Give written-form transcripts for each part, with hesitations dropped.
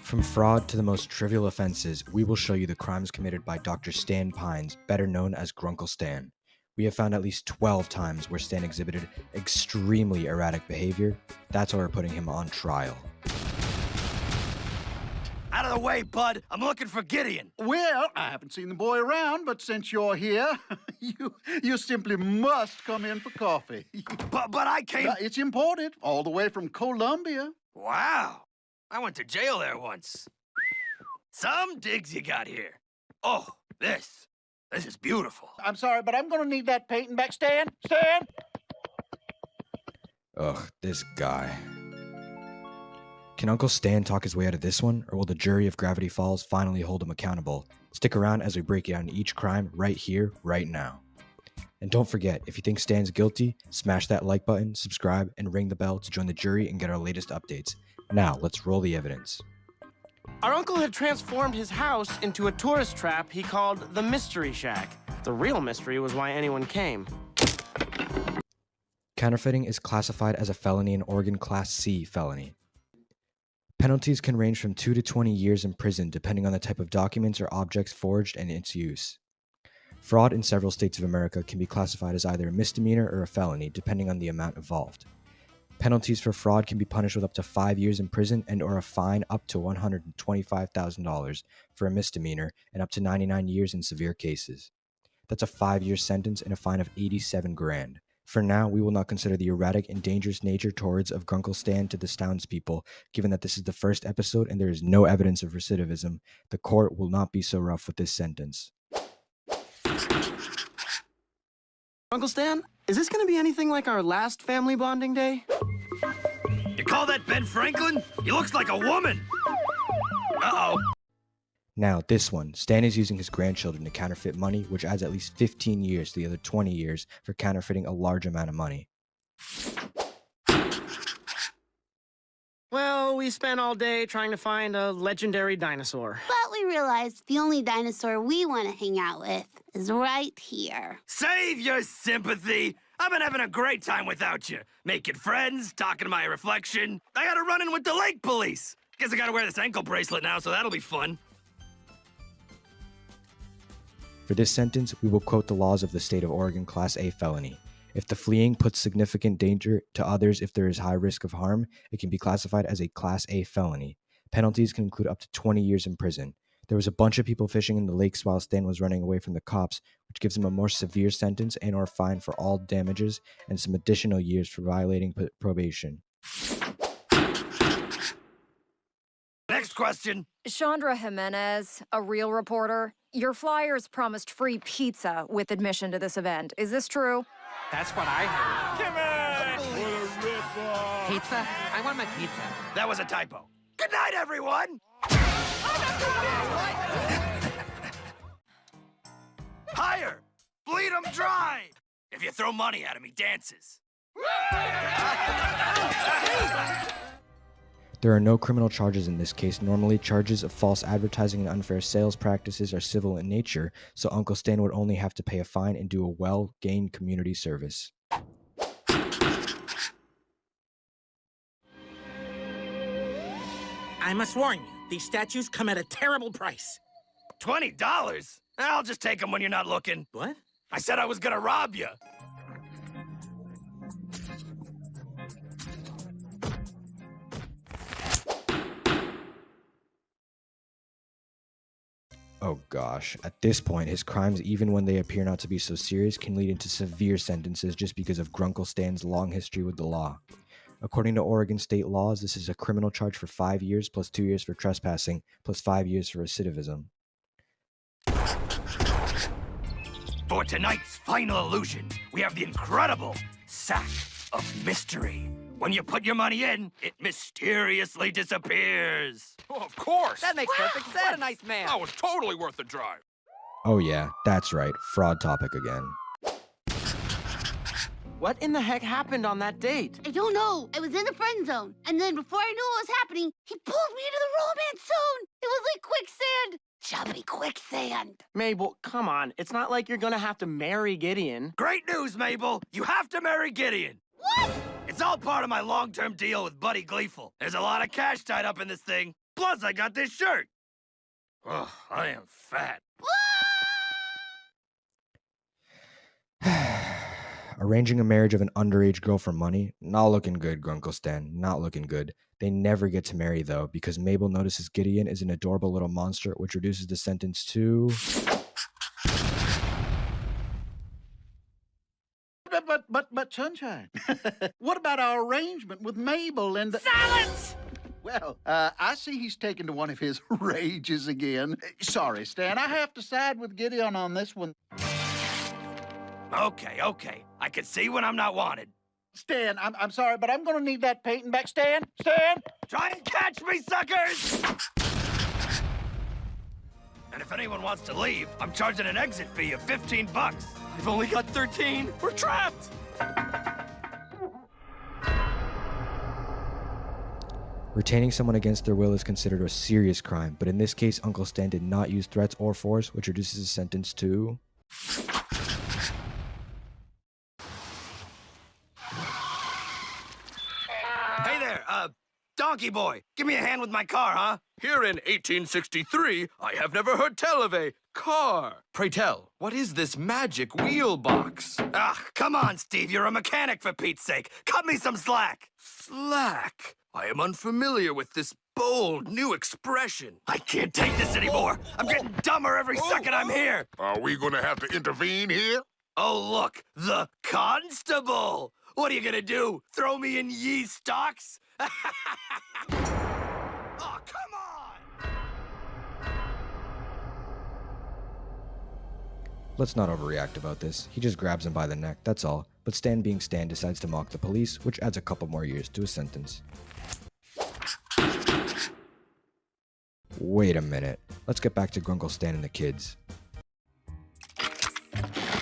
From fraud to the most trivial offenses, we will show you the crimes committed by Dr. Stan Pines, better known as Grunkle Stan. We have found at least 12 times where Stan exhibited extremely erratic behavior. That's why we're putting him on trial. Out of the way, bud. I'm looking for Gideon. Well, I haven't seen the boy around, but since you're here, you simply must come in for coffee. But I came... It's imported, all the way from Colombia. Wow. I went to jail there once. Some digs you got here. Oh, this is beautiful. I'm sorry, but I'm gonna need that painting back. Stan! Stan! Ugh, this guy. Can Uncle Stan talk his way out of this one, or will the jury of Gravity Falls finally hold him accountable? Stick around as we break down each crime right here, right now. And don't forget, if you think Stan's guilty, smash that like button, subscribe, and ring the bell to join the jury and get our latest updates. Now, let's roll the evidence. Our uncle had transformed his house into a tourist trap he called the Mystery Shack. The real mystery was why anyone came. Counterfeiting is classified as a felony in Oregon Class C felony. Penalties can range from 2 to 20 years in prison depending on the type of documents or objects forged and its use. Fraud in several states of America can be classified as either a misdemeanor or a felony depending on the amount involved. Penalties for fraud can be punished with up to 5 years in prison and or a fine up to $125,000 for a misdemeanor and up to 99 years in severe cases. That's a 5-year sentence and a fine of $87,000. For now, we will not consider the erratic and dangerous nature towards of Grunkle Stan to the townspeople, given that this is the first episode and there is no evidence of recidivism. The court will not be so rough with this sentence. Uncle Stan, is this going to be anything like our last family bonding day? You call that Ben Franklin? He looks like a woman. Uh-oh. Now, this one, Stan is using his grandchildren to counterfeit money, which adds at least 15 years to the other 20 years for counterfeiting a large amount of money. Well, we spent all day trying to find a legendary dinosaur. But we realized the only dinosaur we want to hang out with is right here. Save your sympathy. I've been having a great time without you. Making friends, talking to my reflection. I gotta run in with the lake police. Guess I gotta wear this ankle bracelet now, so that'll be fun. For this sentence, we will quote the laws of the state of Oregon Class A felony. If the fleeing puts significant danger to others if there is high risk of harm, it can be classified as a Class A felony. Penalties can include up to 20 years in prison. There was a bunch of people fishing in the lakes while Stan was running away from the cops, which gives him a more severe sentence and or fine for all damages and some additional years for violating probation. Next question. Chandra Jimenez, a real reporter. Your flyers promised free pizza with admission to this event. Is this true? That's what I heard. Come on! What a rip-off! Pizza? I want my pizza. That was a typo. Good night, everyone! Higher! Bleed 'em dry! If you throw money at him, he dances. There are no criminal charges in this case. Normally, charges of false advertising and unfair sales practices are civil in nature, so Uncle Stan would only have to pay a fine and do a well-gained community service. I must warn you, these statues come at a terrible price. $20? I'll just take them when you're not looking. What? I said I was gonna rob you. Oh gosh, at this point, his crimes, even when they appear not to be so serious, can lead into severe sentences just because of Grunkle Stan's long history with the law. According to Oregon state laws, this is a criminal charge for 5 years plus 2 years for trespassing, plus 5 years for recidivism. For tonight's final illusion, we have the incredible sack of mystery. When you put your money in, it mysteriously disappears. Oh, of course. That makes perfect sense. What a nice man. That was totally worth the drive. Oh yeah, that's right, fraud topic again. What in the heck happened on that date? I don't know. I was in the friend zone. And then before I knew what was happening, he pulled me into the romance zone. It was like quicksand. Chubby quicksand. Mabel, come on. It's not like you're gonna have to marry Gideon. Great news, Mabel. You have to marry Gideon. What? It's all part of my long-term deal with Buddy Gleeful. There's a lot of cash tied up in this thing. Plus, I got this shirt. Ugh, I am fat. Arranging a marriage of an underage girl for money? Not looking good, Grunkle Stan. Not looking good. They never get to marry, though, because Mabel notices Gideon is an adorable little monster, which reduces the sentence to... But Sunshine, what about our arrangement with Mabel and the... Silence! Well, I see he's taken to one of his rages again. Sorry, Stan, I have to side with Gideon on this one. Okay, okay. I can see when I'm not wanted. Stan, I'm sorry, but I'm gonna need that painting back. Stan! Stan! Try and catch me, suckers! And if anyone wants to leave, I'm charging an exit fee of $15. I've only got 13. We're trapped. Retaining someone against their will is considered a serious crime, but in this case, Uncle Stan did not use threats or force, which reduces the sentence to... Hey there, donkey boy. Give me a hand with my car, huh? Here in 1863, I have never heard tell of a car. Pray tell, what is this magic wheel box? Ah, come on, Steve. You're a mechanic, for Pete's sake. Cut me some slack. Slack. I am unfamiliar with this bold new expression. I can't take this anymore. I'm getting dumber every second I'm here. Are we gonna have to intervene here? Oh, look, the constable. What are you gonna do? Throw me in ye stocks? Oh, come on! Let's not overreact about this. He just grabs him by the neck, that's all. But Stan being Stan decides to mock the police, which adds a couple more years to his sentence. Wait a minute. Let's get back to Grunkle Stan and the kids.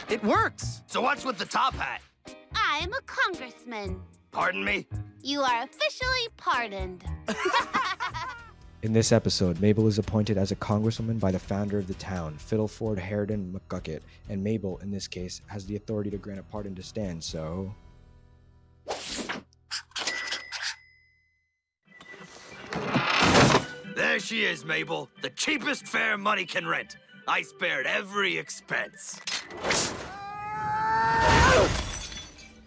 It works. So what's with the top hat? I'm a congressman. Pardon me? You are officially pardoned. In this episode, Mabel is appointed as a congresswoman by the founder of the town, Fiddleford Harridan McGucket, and Mabel, in this case, has the authority to grant a pardon to Stan, so... There she is, Mabel. The cheapest fare money can rent. I spared every expense.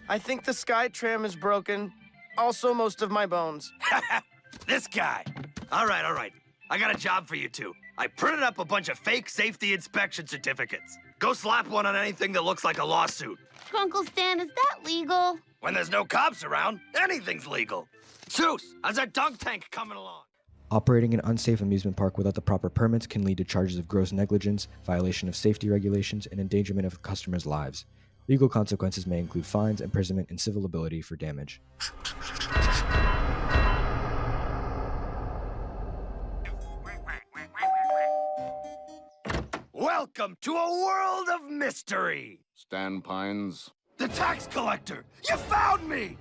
I think the sky tram is broken. Also, most of my bones. This guy. All right, all right. I got a job for you two. I printed up a bunch of fake safety inspection certificates. Go slap one on anything that looks like a lawsuit. Grunkle Stan, is that legal? When there's no cops around, anything's legal. Zeus, how's that dunk tank coming along? Operating an unsafe amusement park without the proper permits can lead to charges of gross negligence, violation of safety regulations, and endangerment of customers' lives. Legal consequences may include fines, imprisonment, and civil liability for damage. Welcome to a world of mystery. Stan Pines. The tax collector! You found me!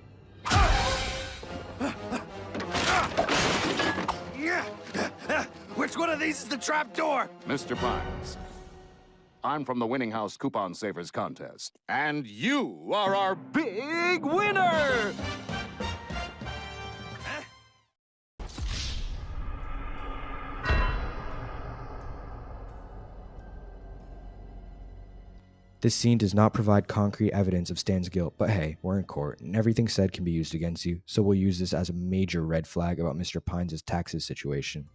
Which one of these is the trap door? Mr. Pines, I'm from the Winning House Coupon Savers Contest, and you are our big winner! This scene does not provide concrete evidence of Stan's guilt, but hey, we're in court, and everything said can be used against you, so we'll use this as a major red flag about Mr. Pines' taxes situation.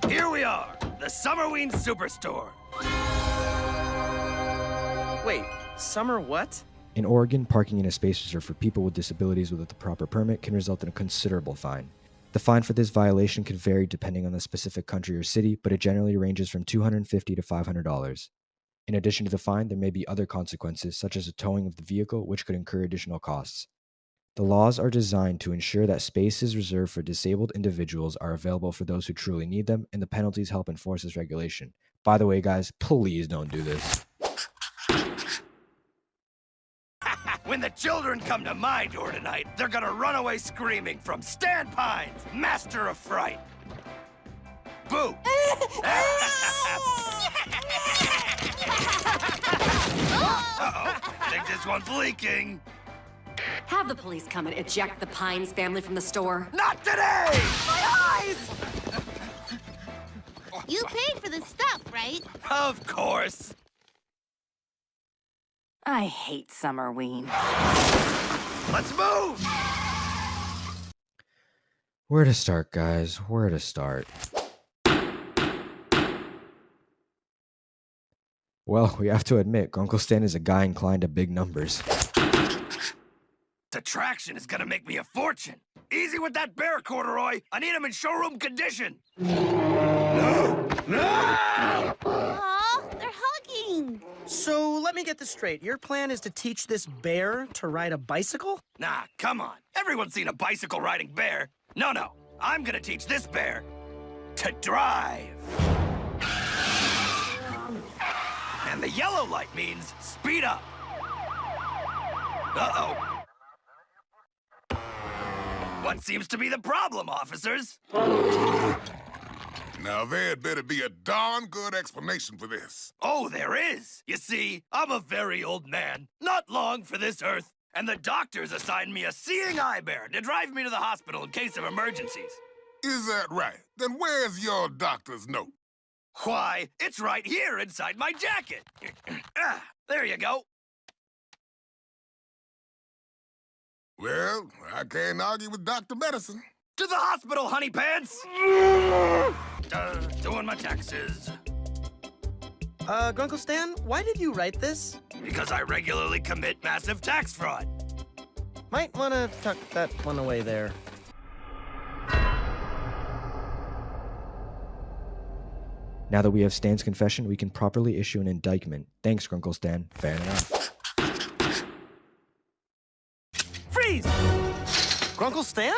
Here we are, the Summerween Superstore. Wait, summer what? In Oregon, parking in a space reserved for people with disabilities without the proper permit can result in a considerable fine. The fine for this violation could vary depending on the specific country or city, but it generally ranges from $250 to $500. In addition to the fine, there may be other consequences, such as a towing of the vehicle, which could incur additional costs. The laws are designed to ensure that spaces reserved for disabled individuals are available for those who truly need them, and the penalties help enforce this regulation. By the way, guys, please don't do this. When the children come to my door tonight, they're gonna run away screaming from Stan Pines, master of fright. Boo! Uh-oh, think this one's leaking. Have the police come and eject the Pines family from the store. Not today! My eyes! You paid for the stuff, right? Of course. I hate Summerween. Let's move! Where to start, guys? Where to start? Well, we have to admit, Grunkle Stan is a guy inclined to big numbers. The traction is gonna make me a fortune. Easy with that bear, Corduroy. I need him in showroom condition. No! No! Aw, they're hugging. So let me get this straight. Your plan is to teach this bear to ride a bicycle? Nah, come on. Everyone's seen a bicycle riding bear. No, no. I'm gonna teach this bear to drive. And the yellow light means speed up. Uh-oh. What seems to be the problem, officers? Now, there'd better be a darn good explanation for this. Oh, there is. You see, I'm a very old man, not long for this earth, and the doctors assigned me a seeing eye bear to drive me to the hospital in case of emergencies. Is that right? Then where's your doctor's note? Why, it's right here inside my jacket. There you go. Well, I can't argue with Dr. Medicine. To the hospital, honey pants! Doing my taxes. Grunkle Stan, why did you write this? Because I regularly commit massive tax fraud. Might want to tuck that one away there. Now that we have Stan's confession, we can properly issue an indictment. Thanks, Grunkle Stan. Fair enough. Freeze! Grunkle Stan?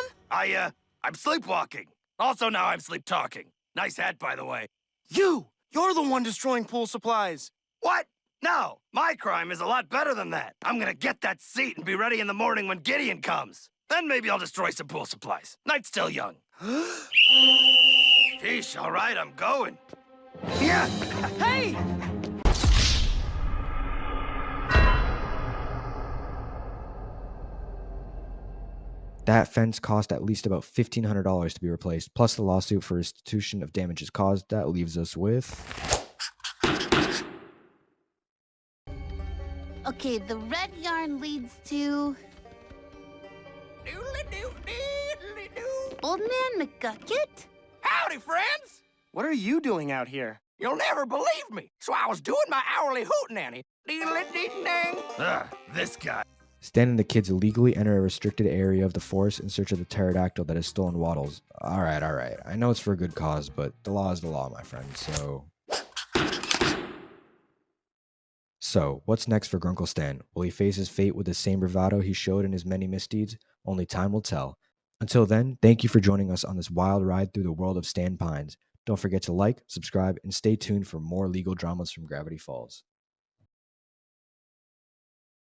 I'm sleepwalking. Also now I'm sleep talking. Nice hat, by the way. You're the one destroying pool supplies. What? No, my crime is a lot better than that. I'm gonna get that seat and be ready in the morning when Gideon comes. Then maybe I'll destroy some pool supplies. Night's still young. Sheesh, all right, I'm going. Yeah! Hey! That fence cost at least about $1,500 to be replaced, plus the lawsuit for restitution of damages caused. That leaves us with... Okay, the red yarn leads to... Old Man McGucket? Howdy, friends! What are you doing out here? You'll never believe me. So I was doing my hourly hootenanny. Dee-dee-dee-dang. This guy. Stan and the kids illegally enter a restricted area of the forest in search of the pterodactyl that has stolen wattles. Alright. I know it's for a good cause, but the law is the law, my friend, So, what's next for Grunkle Stan? Will he face his fate with the same bravado he showed in his many misdeeds? Only time will tell. Until then, thank you for joining us on this wild ride through the world of Stan Pines. Don't forget to like, subscribe, and stay tuned for more legal dramas from Gravity Falls.